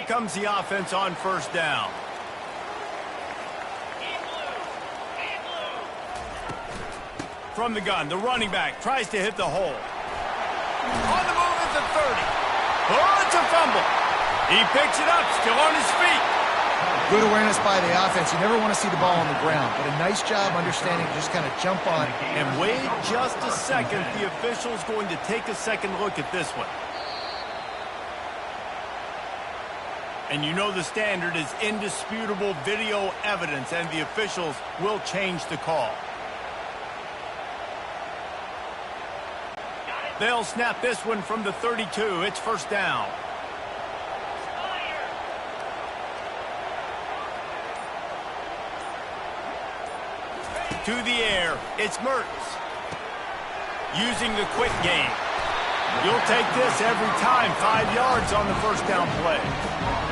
comes the offense on first down. From the gun, the running back tries to hit the hole. On the move at the 30. Oh, it's a fumble. He picks it up, still on his feet. Good awareness by the offense. You never want to see the ball on the ground, but a nice job understanding to just kind of jump on it. And wait just a second. The official's going to take a second look at this one. And you know the standard is indisputable video evidence, and the officials will change the call. They'll snap this one from the 32. It's first down. To the air, it's Mertens. Using the quick game. You'll take this every time. 5 yards on the first down play.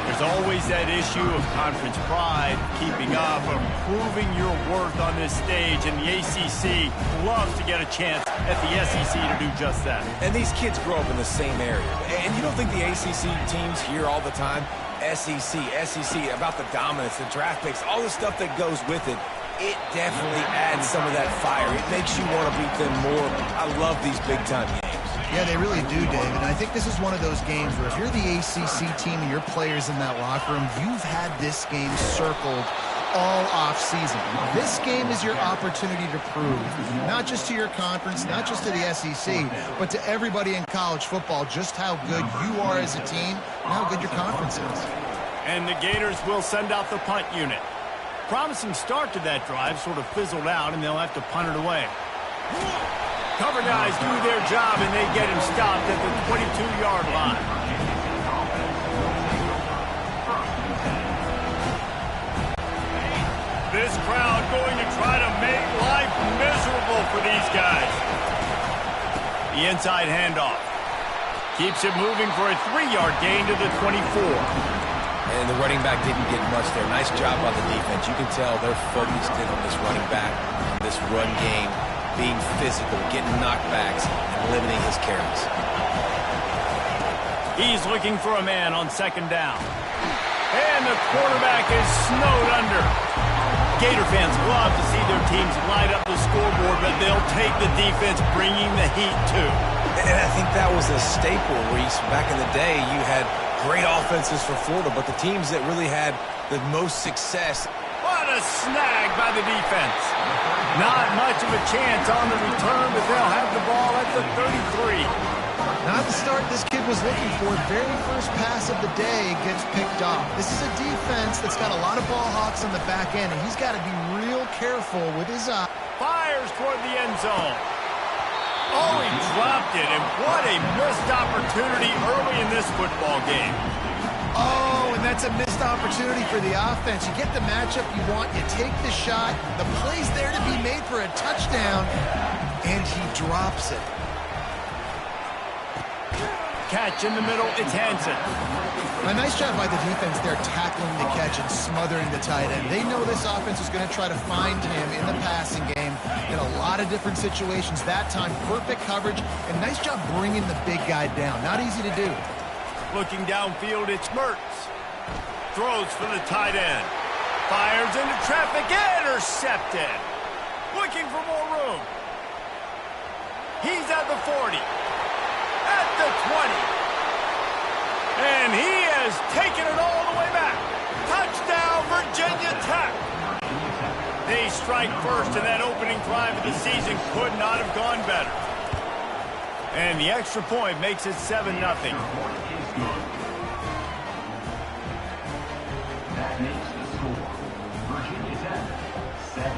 There's always that issue of conference pride, keeping up, of proving your worth on this stage, and the ACC loves to get a chance at the SEC to do just that. And these kids grow up in the same area. And you don't think the ACC teams hear all the time, SEC, about the dominance, the draft picks, all the stuff that goes with it. It definitely adds some of that fire. It makes you want to beat them more. I love these big-time games. Yeah, they really do, David. And I think this is one of those games where if you're the ACC team and your players in that locker room, you've had this game circled all off-season. This game is your opportunity to prove, not just to your conference, not just to the SEC, but to everybody in college football, just how good you are as a team and how good your conference is. And the Gators will send out the punt unit. Promising start to that drive sort of fizzled out, and they'll have to punt it away. Cover guys do their job, and they get him stopped at the 22-yard line. This crowd going to try to make life miserable for these guys. The inside handoff. Keeps it moving for a 3-yard gain to the 24. And the running back didn't get much there. Nice job by the defense. You can tell they're focused in on this running back, on this run game, being physical, getting knockbacks, and limiting his carries. He's looking for a man on second down. And the quarterback is snowed under. Gator fans love to see their teams light up the scoreboard, but they'll take the defense bringing the heat too. And I think that was a staple, Reese. Back in the day, you had great offenses for Florida, but the teams that really had the most success. What a snag by the defense. Not much of a chance on the return, but they'll have the ball at the 33. Not the start this kid was looking for. Very first pass of the day gets picked off. This is a defense that's got a lot of ball hawks on the back end, and he's got to be real careful with his eye. Fires toward the end zone. Oh, he dropped it, and what a missed opportunity early in this football game. Oh, and that's a missed opportunity for the offense. You get the matchup you want, you take the shot, the play's there to be made for a touchdown, and he drops it. Catch in the middle, it's Hansen. A nice job by the defense there tackling the catch and smothering the tight end. They know this offense is going to try to find him in the passing game in a lot of different situations. That time, perfect coverage, and nice job bringing the big guy down. Not easy to do. Looking downfield, it's Mertens. Throws for the tight end. Fires into traffic, intercepted. Looking for more room. He's at the 40. At the 20. And he has taken it all the way back. Touchdown, Virginia Tech. They strike first, and that opening drive of the season could not have gone better. And the extra point makes it 7-0. That makes the score. Virginia Tech, 7-0.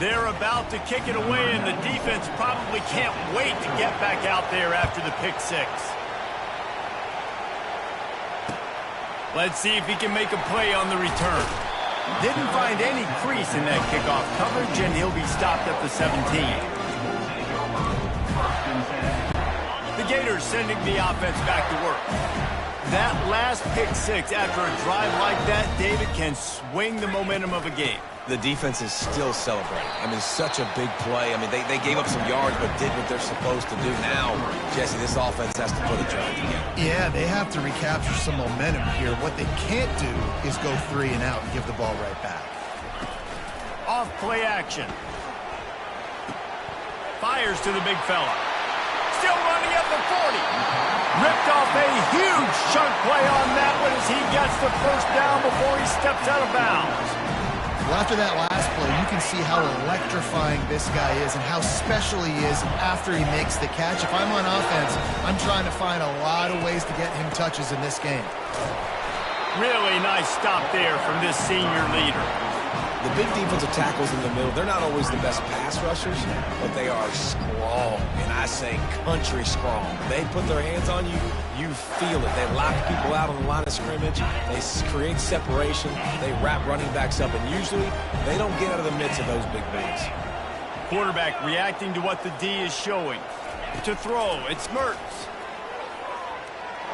They're about to kick it away, and the defense probably can't wait to get back out there after the pick six. Let's see if he can make a play on the return. Didn't find any crease in that kickoff coverage, and he'll be stopped at the 17. The Gators sending the offense back to work. That last pick six after a drive like that, David, can swing the momentum of a game. The defense is still celebrating. I mean, such a big play. I mean, they gave up some yards but did what they're supposed to do. Now, Jesse, this offense has to put a drive together. Yeah, they have to recapture some momentum here. What they can't do is go 3 and out and give the ball right back. Off play action. Fires to the big fella. Still running at the 40. Ripped off a huge chunk play on that one as he gets the first down before he steps out of bounds. Well, after that last play, you can see how electrifying this guy is and how special he is after he makes the catch. If I'm on offense, I'm trying to find a lot of ways to get him touches in this game. Really nice stop there from this senior leader. The big defensive tackles in the middle, they're not always the best pass rushers, but they are strong, and I say country strong. They put their hands on you, you feel it. They lock people out on the line of scrimmage. They create separation. They wrap running backs up, and usually they don't get out of the midst of those big bays. Quarterback reacting to what the D is showing. To throw, it's Mertz.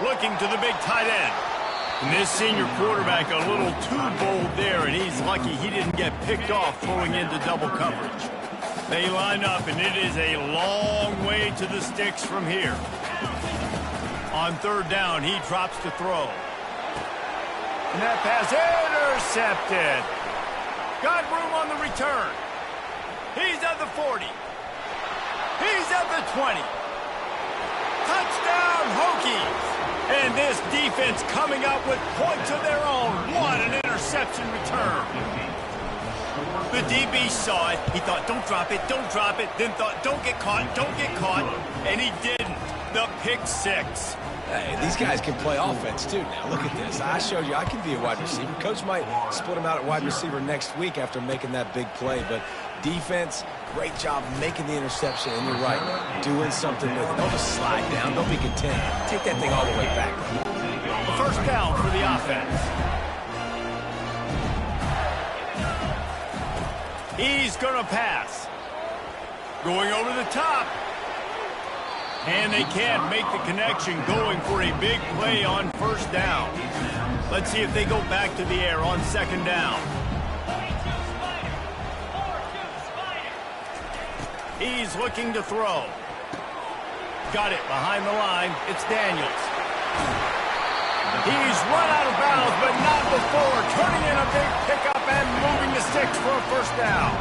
Looking to the big tight end. And this senior quarterback a little too bold there, and he's lucky he didn't get picked off throwing into double coverage. They line up, and it is a long way to the sticks from here. On third down, he drops to throw. And that pass intercepted. Got room on the return. He's at the 40. He's at the 20. Touchdown, Hokies. And this defense coming up with points of their own. What an interception return. The DB saw it. He thought, don't drop it, don't drop it. Then thought, don't get caught, don't get caught. And he didn't. The pick six. Hey, these guys can play offense, too. Now, look at this. I showed you I can be a wide receiver. Coach might split him out at wide receiver next week after making that big play. But defense, great job making the interception. And you're right, doing something with it. Don't just slide down. Don't be content. Take that thing all the way back. The first down for the offense. He's going to pass. Going over the top. And they can't make the connection, going for a big play on first down. Let's see if they go back to the air on second down. He's looking to throw. Got it behind the line. It's Daniels. He's run out of bounds, but not before. Turning in a big pickup and moving the sticks for a first down.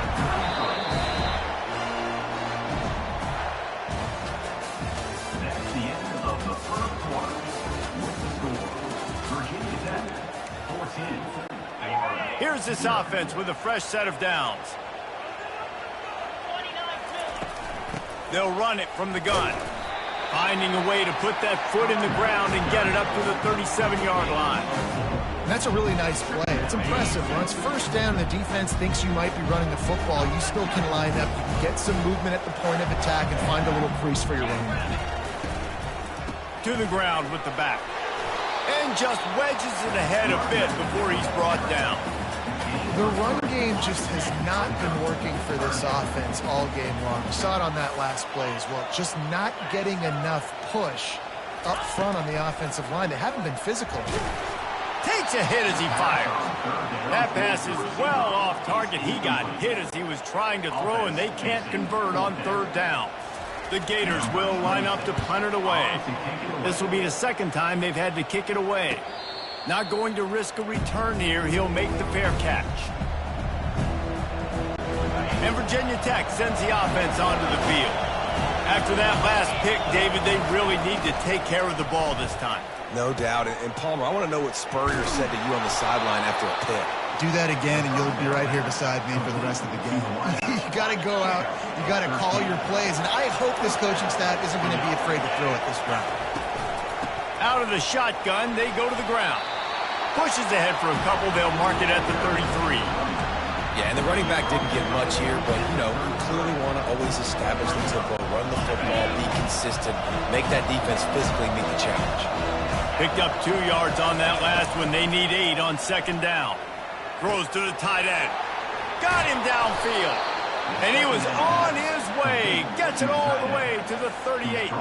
Here's this offense with a fresh set of downs. They'll run it from the gun. Finding a way to put that foot in the ground and get it up to the 37-yard line. And that's a really nice play. It's impressive. Once first down and the defense thinks you might be running the football, you still can line up, you can get some movement at the point of attack and find a little crease for your running back. To the ground with the back. And just wedges it ahead a bit before he's brought down. The run game just has not been working for this offense all game long. We saw it on that last play as well. Just not getting enough push up front on the offensive line. They haven't been physical. Takes a hit as he fires. That pass is well off target. He got hit as he was trying to throw, and they can't convert on third down. The Gators will line up to punt it away. This will be the second time they've had to kick it away. Not going to risk a return here. He'll make the fair catch. And Virginia Tech sends the offense onto the field. After that last pick, David, they really need to take care of the ball this time. No doubt. And Palmer, I want to know what Spurrier said to you on the sideline after a pick. Do that again, and you'll be right here beside me for the rest of the game. You got to go out. You got to call your plays. And I hope this coaching staff isn't going to be afraid to throw it this round. Out of the shotgun, they go to the ground. Pushes ahead for a couple. They'll mark it at the 33. Yeah, and the running back didn't get much here, but, you know, you clearly want to always establish the tempo, run the football, be consistent, make that defense physically meet the challenge. Picked up 2 yards on that last one. They need 8 on second down. Throws to the tight end. Got him downfield. And he was on his way. Gets it all the way to the 38.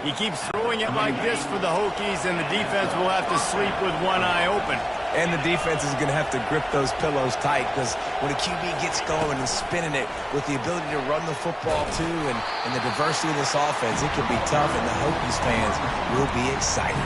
He keeps throwing it like this for the Hokies, and the defense will have to sleep with one eye open. And the defense is going to have to grip those pillows tight because when a QB gets going and spinning it with the ability to run the football too and the diversity of this offense, it can be tough, and the Hokies fans will be excited.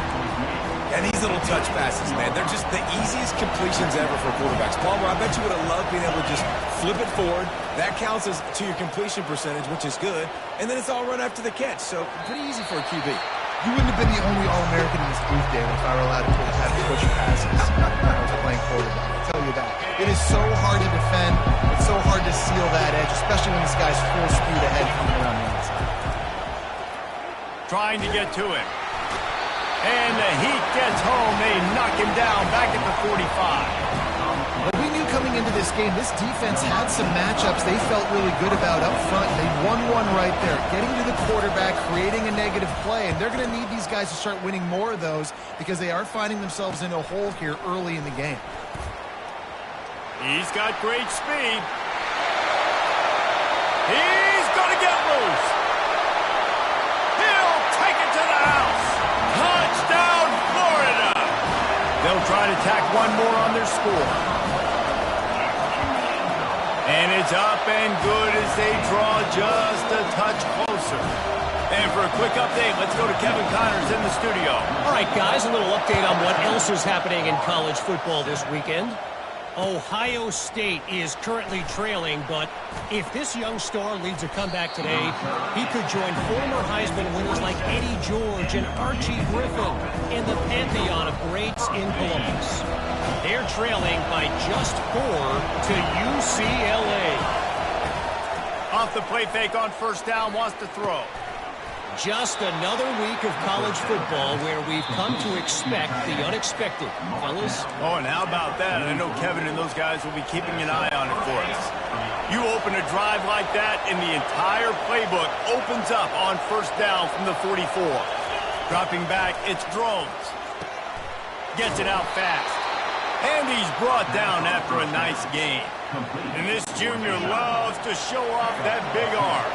And these little touch passes, man, they're just the easiest completions ever for quarterbacks. Palmer, I bet you would have loved being able to just flip it forward. That counts as to your completion percentage, which is good. And then it's all run after the catch, so pretty easy for a QB. You wouldn't have been the only All-American in this booth, David, if I were allowed to have push passes when I was playing quarterback. I'll tell you that. It is so hard to defend. It's so hard to seal that edge, especially when this guy's full speed ahead coming around the inside. Trying to get to it. And the Heat gets home. They knock him down back at the 45. But we knew coming into this game, this defense had some matchups they felt really good about up front. They won one right there, getting to the quarterback, creating a negative play. And they're going to need these guys to start winning more of those because they are finding themselves in a hole here early in the game. He's got great speed. He's going to get loose. He'll take it to the house. Touchdown, Florida. They'll try to tack one more on their score. And it's up and good as they draw just a touch closer. And for a quick update, let's go to Kevin Connors in the studio. All right, guys, a little update on what else is happening in college football this weekend. Ohio State is currently trailing, but if this young star leads a comeback today, he could join former Heisman winners like Eddie George and Archie Griffin in the pantheon of greats in Columbus. They're trailing by just 4 to UCLA. Off the play fake on first down, wants to throw. Just another week of college football where we've come to expect the unexpected, fellas. Oh, and how about that? I know Kevin and those guys will be keeping an eye on it for us. You open a drive like that, and the entire playbook opens up on first down from the 44. Dropping back, it's Drones. Gets it out fast. And he's brought down after a nice gain. And this junior loves to show off that big arm.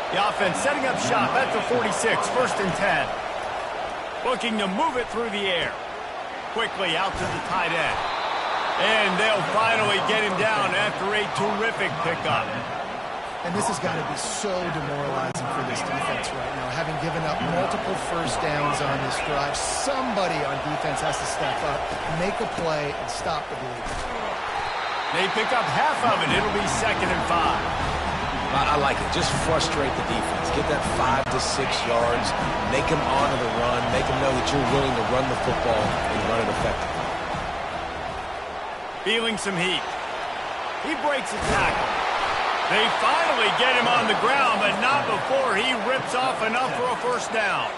The offense setting up shop at the 46, first and 10. Looking to move it through the air. Quickly out to the tight end. And they'll finally get him down after a terrific pickup. And this has got to be so demoralizing for this defense right now. Having given up multiple first downs on this drive, somebody on defense has to step up, make a play, and stop the bleed. They pick up half of it. It'll be 2nd and 5. I like it. Just frustrate the defense. Get that 5 to 6 yards. Make them honor the run. Make them know that you're willing to run the football and run it effectively. Feeling some heat. He breaks a tackle. They finally get him on the ground, but not before he rips off enough for a first down.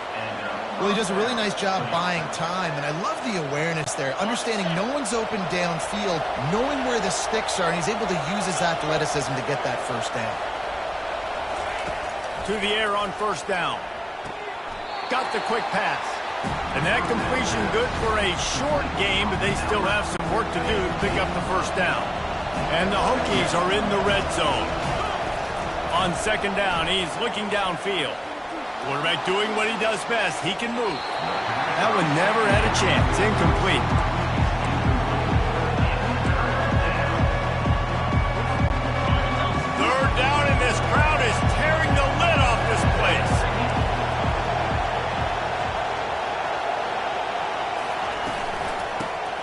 Well, he does a really nice job buying time, and I love the awareness there, understanding no one's open downfield, knowing where the sticks are, and he's able to use his athleticism to get that first down. To the air on first down. Got the quick pass. And that completion good for a short game, but they still have some work to do to pick up the first down. And the Hokies are in the red zone. On second down, he's looking downfield. Quarterback doing what he does best. He can move. That one never had a chance. Incomplete. Third down, and this crowd is tearing the lid off this place.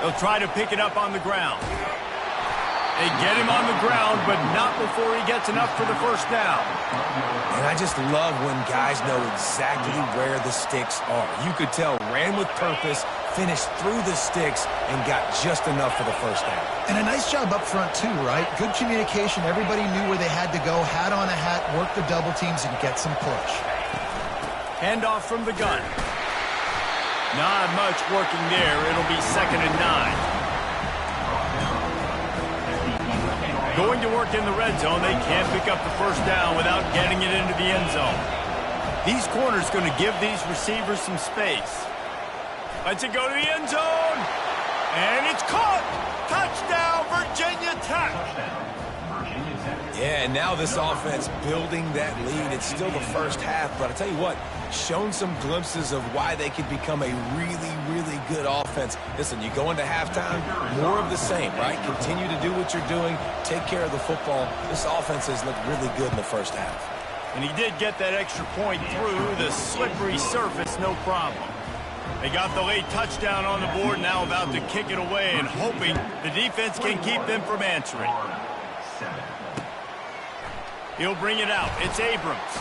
They'll try to pick it up on the ground. They get him on the ground, but not before he gets enough for the first down. And I just love when guys know exactly where the sticks are. You could tell ran with purpose, finished through the sticks, and got just enough for the first down. And a nice job up front, too, right? Good communication. Everybody knew where they had to go, hat on a hat, work the double teams, and get some push. Handoff from the gun. Not much working there. It'll be 2nd and 9. Going to work in the red zone. They can't pick up the first down without getting it into the end zone. These corners going to give these receivers some space. Lets it go to the end zone. And it's caught. Touchdown, Virginia Tech. Yeah, and now this offense building that lead. It's still the first half, but I tell you what, shown some glimpses of why they could become a really, really good offense. Listen, you go into halftime, more of the same, right? Continue to do what you're doing, take care of the football. This offense has looked really good in the first half. And he did get that extra point through the slippery surface, no problem. They got the late touchdown on the board, now about to kick it away and hoping the defense can keep them from answering. He'll bring it out. It's Abrams.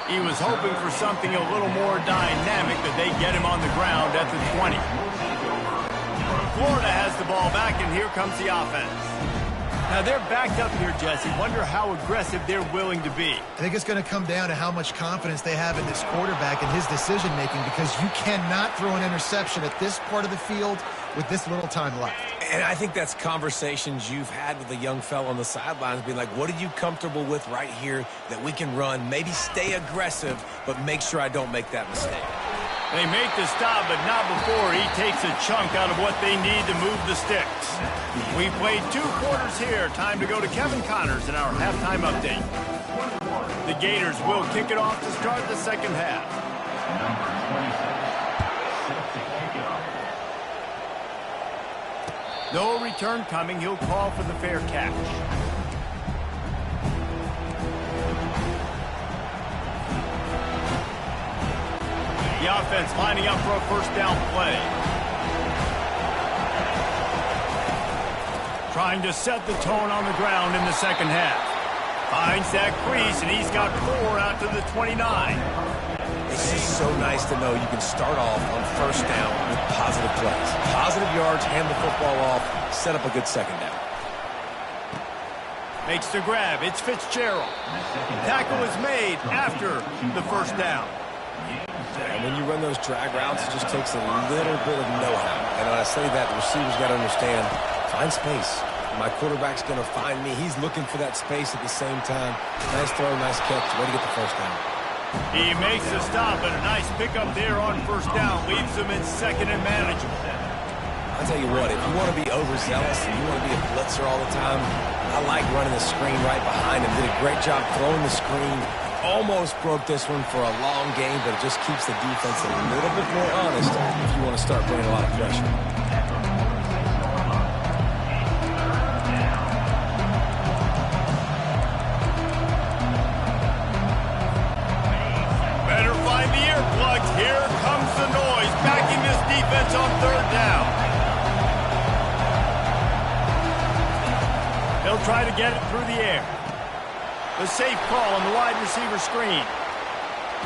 He was hoping for something a little more dynamic, that they get him on the ground at the 20. Florida has the ball back, and here comes the offense. Now, they're backed up here, Jesse. Wonder how aggressive they're willing to be. I think it's going to come down to how much confidence they have in this quarterback and his decision-making, because you cannot throw an interception at this part of the field with this little time left. And I think that's conversations you've had with a young fellow on the sidelines, being like, what are you comfortable with right here that we can run? Maybe stay aggressive, but make sure I don't make that mistake. They make the stop, but not before he takes a chunk out of what they need to move the sticks. We played 2 quarters here. Time to go to Kevin Connors in our halftime update. The Gators will kick it off to start the second half. No return coming. He'll call for the fair catch. The offense lining up for a first down play. Trying to set the tone on the ground in the second half. Finds that crease, and he's got 4 out to the 29. It's just so nice to know you can start off on first down with positive plays. Positive yards, hand the football off, set up a good second down. Makes the grab. It's Fitzgerald. Tackle is made after the first down. And when you run those drag routes, it just takes a little bit of know-how. And when I say that, the receiver's got to understand, find space. My quarterback's going to find me. He's looking for that space at the same time. Nice throw, nice catch. Way to get the first down. He makes the stop, and a nice pickup there on first down. Leaves him in second and manageable. I'll tell you what, if you want to be overzealous and you want to be a blitzer all the time, I like running the screen right behind him. Did a great job throwing the screen. Almost broke this one for a long game, but it just keeps the defense a little bit more honest if you want to start bringing a lot of pressure. Better find the earplugs. Here comes the noise, backing this defense on third down. They'll try to get it through the air. The safe call on the wide receiver screen.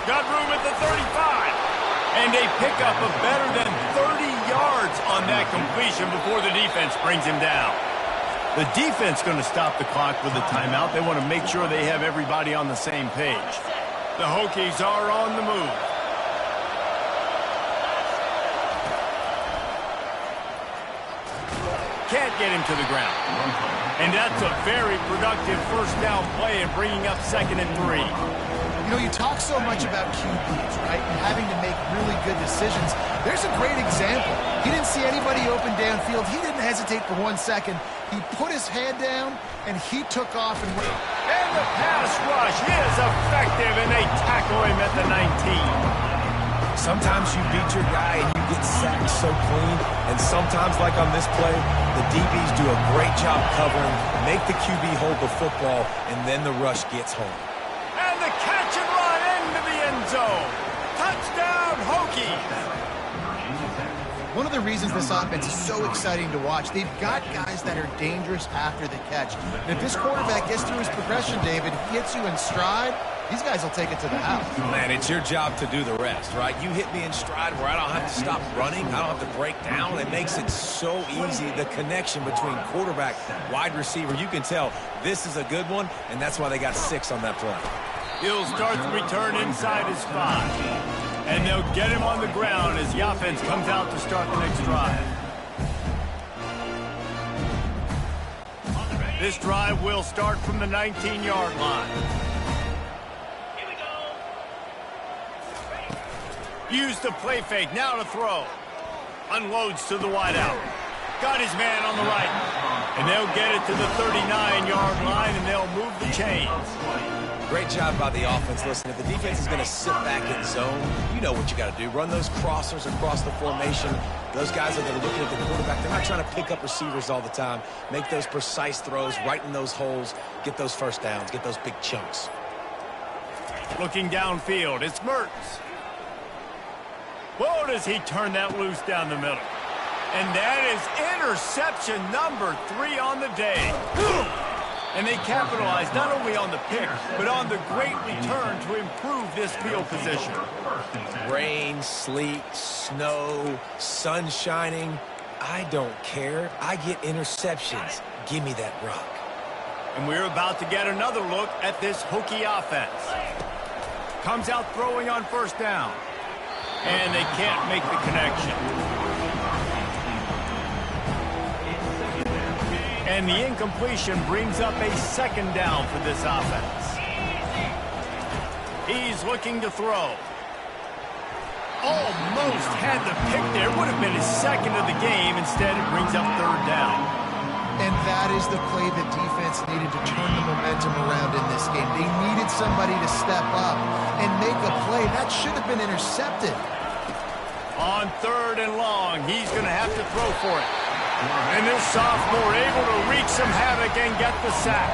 Got room at the 35. And a pickup of better than 30 yards on that completion before the defense brings him down. The defense going to stop the clock with a timeout. They want to make sure they have everybody on the same page. The Hokies are on the move. Can't get him to the ground. And that's a very productive first down play and bringing up 2nd and 3. You know, you talk so much about QBs, right, and having to make really good decisions. There's a great example. He didn't see anybody open downfield. He didn't hesitate for 1 second. He put his head down, and he took off and went. And the pass rush is effective, and they tackle him at the 19. Sometimes you beat your guy and you get sacked so clean, and sometimes, like on this play, the DBs do a great job covering, make the QB hold the football, and then the rush gets home. And the catch and run into the end zone. Touchdown, Hokies. One of the reasons this offense is so exciting to watch, they've got guys that are dangerous after the catch. And if this quarterback gets through his progression, David, hits you in stride, these guys will take it to the house. Man, it's your job to do the rest, right? You hit me in stride where I don't have to stop running. I don't have to break down. It makes it so easy, the connection between quarterback, wide receiver. You can tell this is a good one, and that's why they got 6 on that play. He'll start the return inside his 5. And they'll get him on the ground as the offense comes out to start the next drive. This drive will start from the 19-yard line. Use the play fake, now to throw. Unloads to the wideout. Got his man on the right. And they'll get it to the 39-yard line, and they'll move the chains. Great job by the offense. Listen, if the defense is going to sit back in zone, you know what you got to do. Run those crossers across the formation. Those guys that are looking at the quarterback, they're not trying to pick up receivers all the time. Make those precise throws right in those holes. Get those first downs. Get those big chunks. Looking downfield, it's Mertz. Whoa, does he turn that loose down the middle. And that is interception number 3 on the day. And they capitalized not only on the pick, but on the great return to improve this field position. Rain, sleet, snow, sun shining. I don't care. I get interceptions. Give me that rock. And we're about to get another look at this Hokie offense. Comes out throwing on first down. And they can't make the connection. And the incompletion brings up a second down for this offense. He's looking to throw. Almost had the pick there. Would have been his second of the game. Instead, it brings up third down. And that is the play the defense needed to turn the momentum around in this game. They needed somebody to step up and make a play. That should have been intercepted. On third and long, he's going to have to throw for it. And this sophomore able to wreak some havoc and get the sack.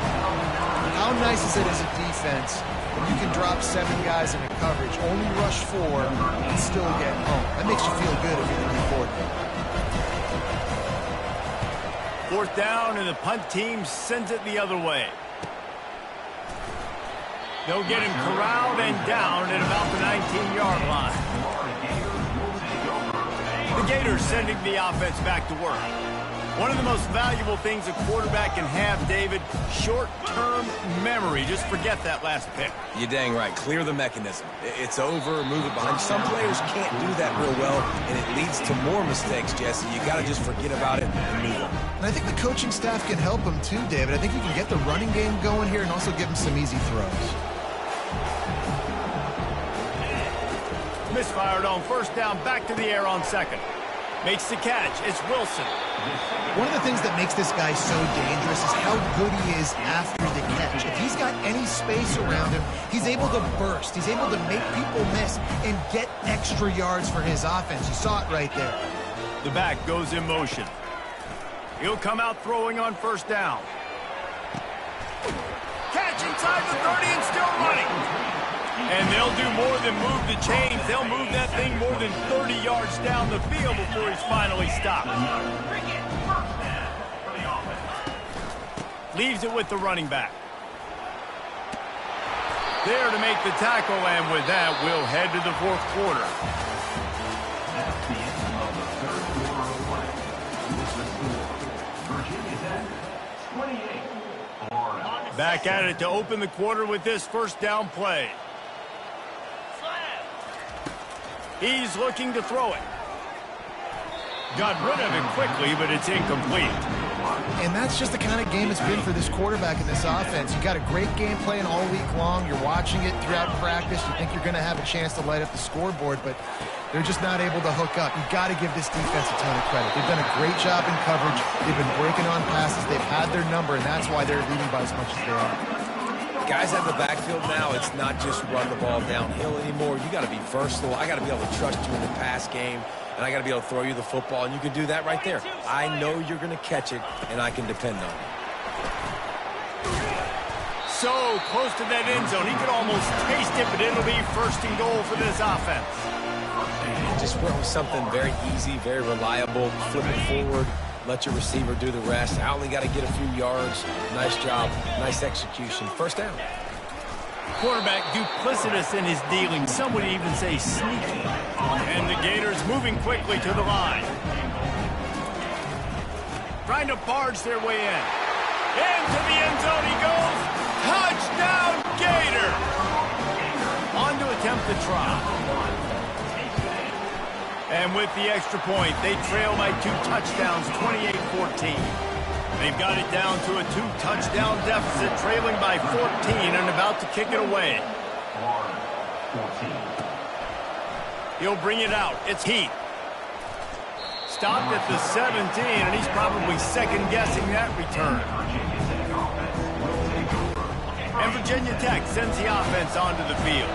How nice is it as a defense when you can drop 7 guys in a coverage, only rush 4, and still get home? That makes you feel good if you're the coordinator. Fourth down, and the punt team sends it the other way. They'll get him corralled and down at about the 19-yard line. The Gators sending the offense back to work. One of the most valuable things a quarterback can have, David, short-term memory. Just forget that last pick. You're dang right. Clear the mechanism. It's over, move it behind. Some players can't do that real well, and it leads to more mistakes, Jesse. You got to just forget about it and move on. And I think the coaching staff can help him too, David. I think you can get the running game going here and also give him some easy throws. Misfired on first down, back to the air on second. Makes the catch. It's Wilson. One of the things that makes this guy so dangerous is how good he is after the catch. If he's got any space around him, he's able to burst. He's able to make people miss and get extra yards for his offense. You saw it right there. The back goes in motion. He'll come out throwing on first down. Catch inside the 30 and still running. And they'll do more than move the chains. They'll move that thing more than 30 yards down the field before he's finally stopped. Leaves it with the running back. There to make the tackle, and with that, we'll head to the fourth quarter. That's the end of the third quarter of play. With the score, Virginia Tech 28, Florida. Back at it to open the quarter with this first down play. He's looking to throw it. Got rid of it quickly, but it's incomplete. And that's just the kind of game it's been for this quarterback in this offense. You got a great game plan all week long. You're watching it throughout practice. You think you're going to have a chance to light up the scoreboard, but they're just not able to hook up. You've got to give this defense a ton of credit. They've done a great job in coverage. They've been breaking on passes. They've had their number, and that's why they're leading by as much as they are. Guys at the backfield now, it's not just run the ball downhill anymore. You got to be versatile. I got to be able to trust you in the pass game, and I got to be able to throw you the football, and you can do that right there. I know you're going to catch it, and I can depend on it. So close to that end zone. He could almost taste it, but it'll be first and goal for this offense. Just went with something very easy, very reliable. Flip it forward. Let your receiver do the rest. I only got to get a few yards. Nice job. Nice execution. First down. Quarterback duplicitous in his dealing. Some would even say sneaky. And the Gators moving quickly to the line. Trying to barge their way in. Into the end zone he goes. Touchdown, Gator! On to attempt the try. And with the extra point, they trail by 2 touchdowns, 28-14. They've got it down to a 2-touchdown deficit, trailing by 14 and about to kick it away. He'll bring it out. It's Heath. stopped at the 17, and he's probably second-guessing that return. And Virginia Tech sends the offense onto the field.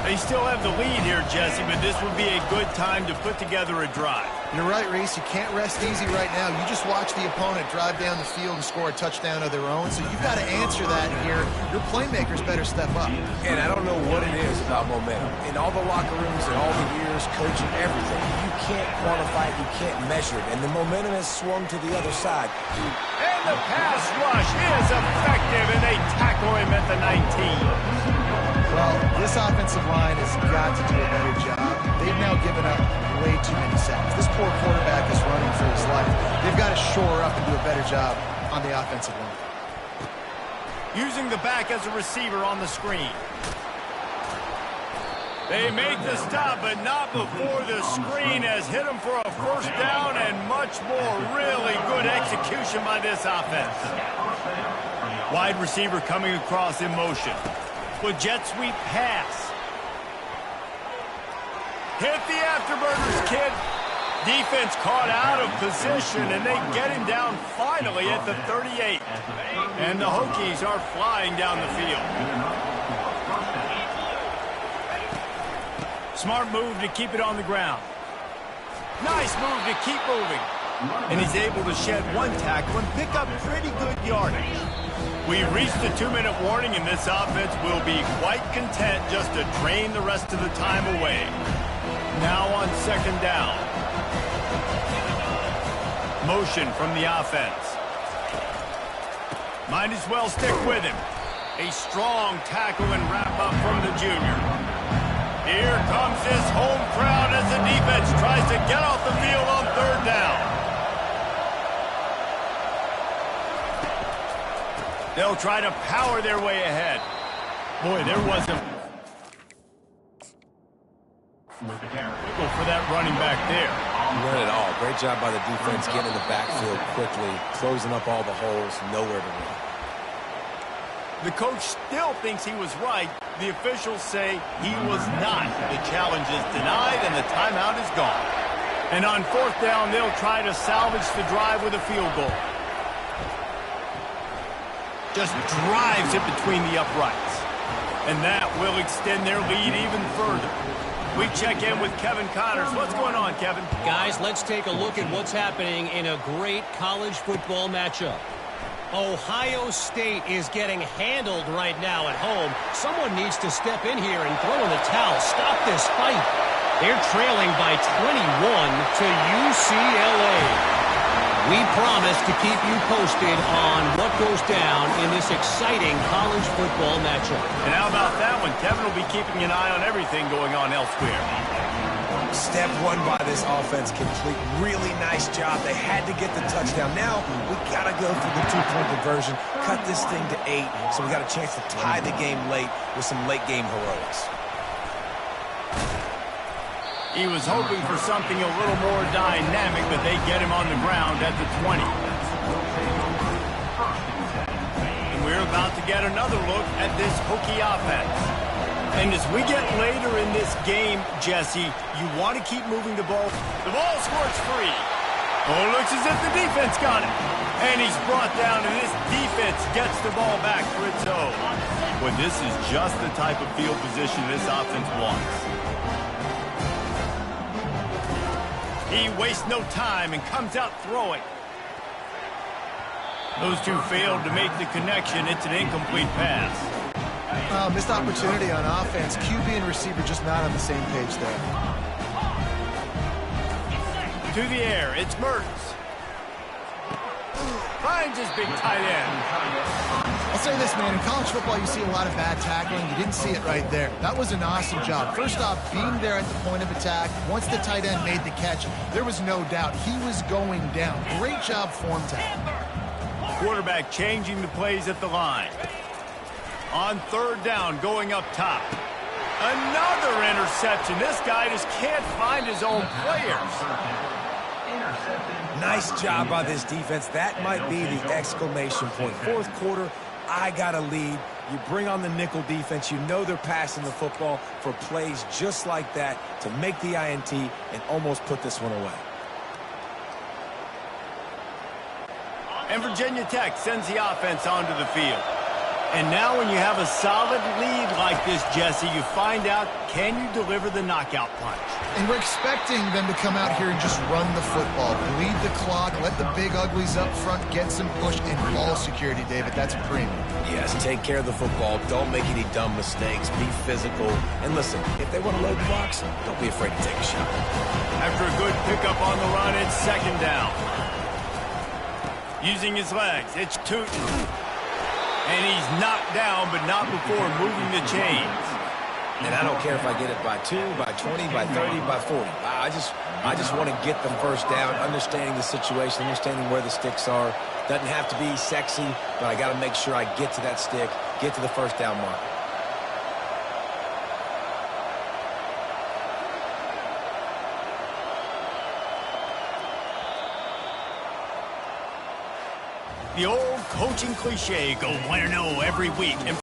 They still have the lead here, Jesse, but this would be a good time to put together a drive. You're right, Reese. You can't rest easy right now. You just watch the opponent drive down the field and score a touchdown of their own, so you've got to answer that here. Your playmakers better step up. And I don't know what it is about momentum. In all the locker rooms and all the years, coaching, everything, you can't quantify it, you can't measure it, and the momentum has swung to the other side. And the pass rush is effective, and they tackle him at the 19. Well, this offensive line has got to do a better job. They've now given up way too many sacks. This poor quarterback is running for his life. They've got to shore up and do a better job on the offensive line. Using the back as a receiver on the screen. They make the stop, but not before the screen has hit them for a first down and much more. Really good execution by this offense. Wide receiver coming across in motion. With jet sweep pass. Hit the afterburners, kid. Defense caught out of position, and they get him down finally at the 38. And the Hokies are flying down the field. Smart move to keep it on the ground. Nice move to keep moving. And he's able to shed one tackle and pick up pretty good yardage. We've reached the 2-minute warning, and this offense will be quite content just to drain the rest of the time away. Now on second down. Motion from the offense. Might as well stick with him. A strong tackle and wrap up from the junior. Here comes this home crowd as the defense tries to get off the field on third down. They'll try to power their way ahead. Boy, there wasn't for that running back there. None at all. Great job by the defense getting in the backfield quickly, closing up all the holes, nowhere to run. The coach still thinks he was right. The officials say he was not. The challenge is denied, and the timeout is gone. And on fourth down, they'll try to salvage the drive with a field goal. Just drives it between the uprights. And that will extend their lead even further. We check in with Kevin Connors. What's going on, Kevin? Guys, let's take a look at what's happening in a great college football matchup. Ohio State is getting handled right now at home. Someone needs to step in here and throw in the towel. Stop this fight. They're trailing by 21 to UCLA. We promise to keep you posted on what goes down in this exciting college football matchup. And how about that one? Kevin will be keeping an eye on everything going on elsewhere. Step one by this offense complete. Really nice job. They had to get the touchdown. Now we got to go for the two-point conversion, cut this thing to 8, so we got a chance to tie the game late with some late-game heroics. He was hoping for something a little more dynamic, but they get him on the ground at the 20. And we're about to get another look at this Hokie offense. And as we get later in this game, Jesse, you want to keep moving the ball. The ball squirts free. Oh, it looks as if the defense got it. And he's brought down, and this defense gets the ball back for its own. Well, this is just the type of field position this offense wants. He wastes no time and comes out throwing. Those two failed to make the connection. It's an incomplete pass. Missed opportunity on offense. QB and receiver just not on the same page there. To the air, it's Mertz. Finds his big tight end. I'll say this, man. In college football, you see a lot of bad tackling. You didn't see it right there. That was an awesome job. First off, being there at the point of attack. Once the tight end made the catch, there was no doubt he was going down. Great job form tackle. Quarterback changing the plays at the line. On third down, going up top. Another interception. This guy just can't find his own players. Nice job by this defense. That might be the exclamation point. Fourth quarter, I got a lead. You bring on the nickel defense. You know they're passing the football for plays just like that to make the INT and almost put this one away. And Virginia Tech sends the offense onto the field. And now when you have a solid lead like this, Jesse, you find out, can you deliver the knockout punch? And we're expecting them to come out here and just run the football, bleed the clock, let the big uglies up front get some push, and ball security, David. That's a premium. Yes, take care of the football. Don't make any dumb mistakes. Be physical. And listen, if they want to load the box, don't be afraid to take a shot. After a good pickup on the run, it's second down. Using his legs, it's Tootin. And he's knocked down, but not before moving the chains. And I don't care if I get it by 2, by 20, by 30, by 40. I just want to get the first down, understanding the situation, understanding where the sticks are. Doesn't have to be sexy, but I got to make sure I get to that stick, get to the first down mark. The old coaching cliche, go 1-0 every week. And